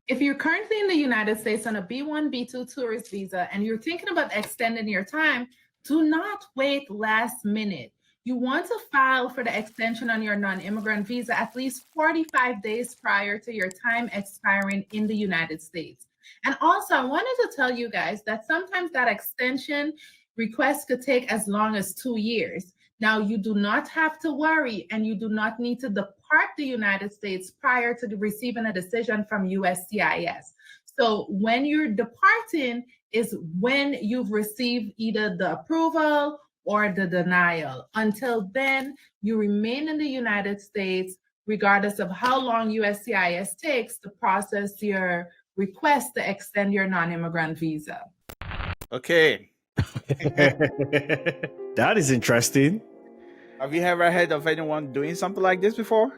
If you're currently in the United States on a B1, B2 tourist visa and you're thinking about extending your time, do not wait last minute. You want to file for the extension on your non-immigrant visa at least 45 days prior to your time expiring in the United States. And also, I wanted to tell you guys that sometimes that extension request could take as long as 2 years. Now, you do not have to worry, and you do not need to depart the United States prior to receiving a decision from USCIS. So when you're departing is when you've received either the approval or the denial. Until then, you remain in the United States, regardless of how long USCIS takes to process your request to extend your non-immigrant visa. Okay. That is interesting. Have you ever heard of anyone doing something like this before?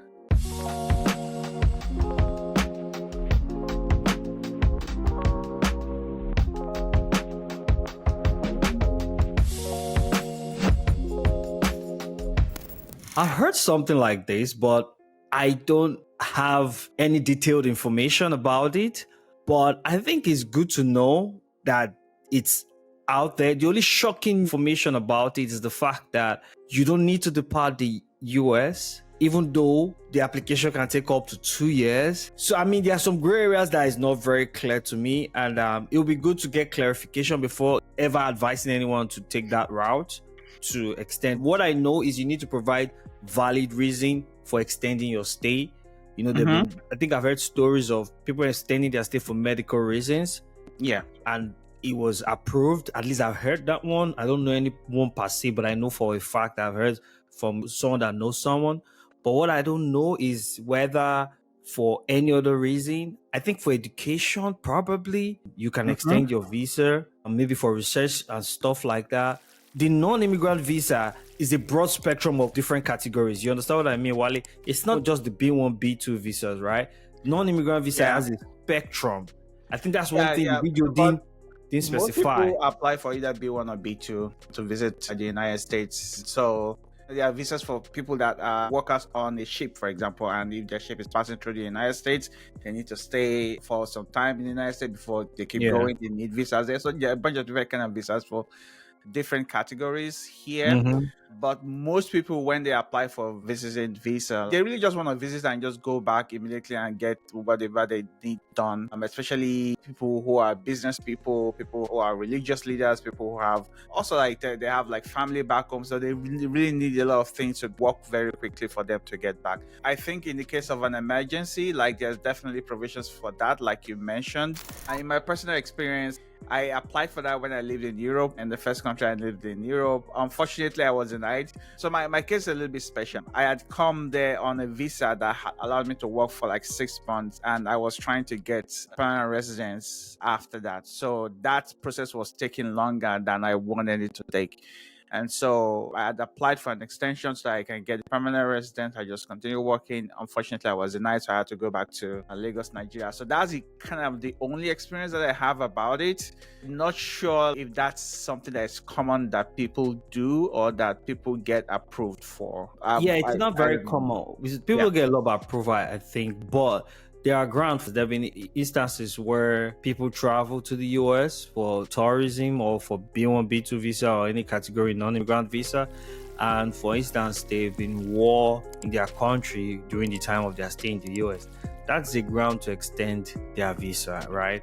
I heard something like this, but I don't have any detailed information about it. But I think it's good to know that it's out there. The only shocking information about it is the fact that you don't need to depart the US, even though the application can take up to 2 years. So, I mean, there are some gray areas that is not very clear to me, and it will be good to get clarification before ever advising anyone to take that route to extend. What I know is you need to provide valid reason for extending your stay. You know, I think I've heard stories of people extending their stay for medical reasons. Yeah. And it was approved. At least I've heard that one. I don't know anyone per se, but I know for a fact I've heard from someone that knows someone. But what I don't know is whether for any other reason, I think for education, probably you can extend your visa, and maybe for research and stuff like that. The non-immigrant visa is a broad spectrum of different categories. You understand what I mean, Wale? It's not just the B1, B2 visas, right? Non-immigrant visa has a spectrum. I think that's one thing the video didn't specify. Most people apply for either B1 or B2 to visit the United States. So there are visas for people that are workers on a ship, for example, and if their ship is passing through the United States, they need to stay for some time in the United States before they keep going. They need visas there. So there are a bunch of different kind of visas for different categories here. But most people, when they apply for visiting visa, they really just want to visit and just go back immediately and get whatever they need done. Especially people who are business people, people who are religious leaders, people who have also like they have like family back home, so they really need a lot of things to work very quickly for them to get back. I think in the case of an emergency, like there's definitely provisions for that, like you mentioned. And in my personal experience, I applied for that when I lived in Europe, and the first country I lived in Europe. Unfortunately, I was denied. So my case is a little bit special. I had come there on a visa that allowed me to work for like 6 months, and I was trying to get permanent residence after that. So that process was taking longer than I wanted it to take. And so I had applied for an extension so I can get permanent residence. I just continued working. Unfortunately, I was denied, so I had to go back to Lagos, Nigeria. So that's the only experience that I have about it. Not sure if that's something that is common that people do or that people get approved for. It's not very common. People get a lot of approval, I think, but there are grounds. There have been instances where people travel to the US for tourism or for B1, B2 visa or any category non-immigrant visa. And for instance, they've been war in their country during the time of their stay in the US. That's a ground to extend their visa, right?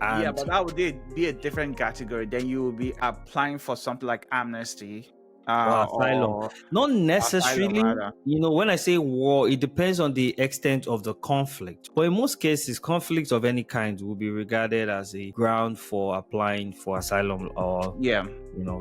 And but that would be a different category. Then you will be applying for something like amnesty. Asylum. Not necessarily. Asylum, when I say war, it depends on the extent of the conflict. But in most cases, conflict of any kind will be regarded as a ground for applying for asylum or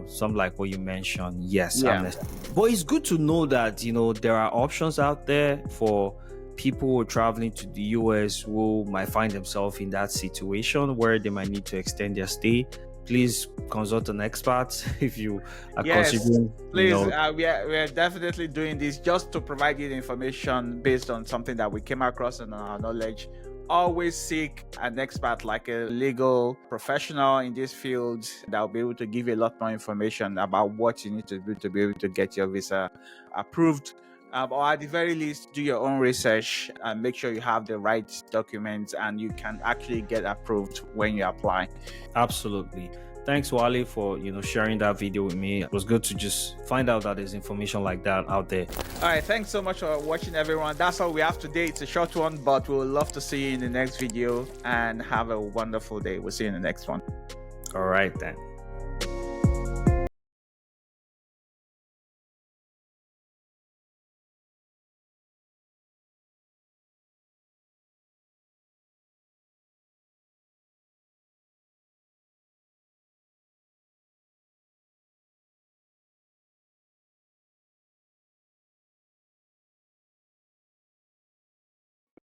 something like what you mentioned. Yes, amnesty. But it's good to know that there are options out there for people who are traveling to the US who might find themselves in that situation where they might need to extend their stay. Please consult an expert if you are considering. Please, we are definitely doing this just to provide you the information based on something that we came across in our knowledge. Always seek an expert, like a legal professional in this field, that will be able to give you a lot more information about what you need to do to be able to get your visa approved Or at the very least, do your own research and make sure you have the right documents and you can actually get approved when you apply. Absolutely. Thanks, Wally, for sharing that video with me. It was good to just find out that there's information like that out there. All right, thanks so much for watching, everyone. That's all we have today. It's a short one, but we would love to see you in the next video, and have a wonderful day. We'll see you in the next one. All right then.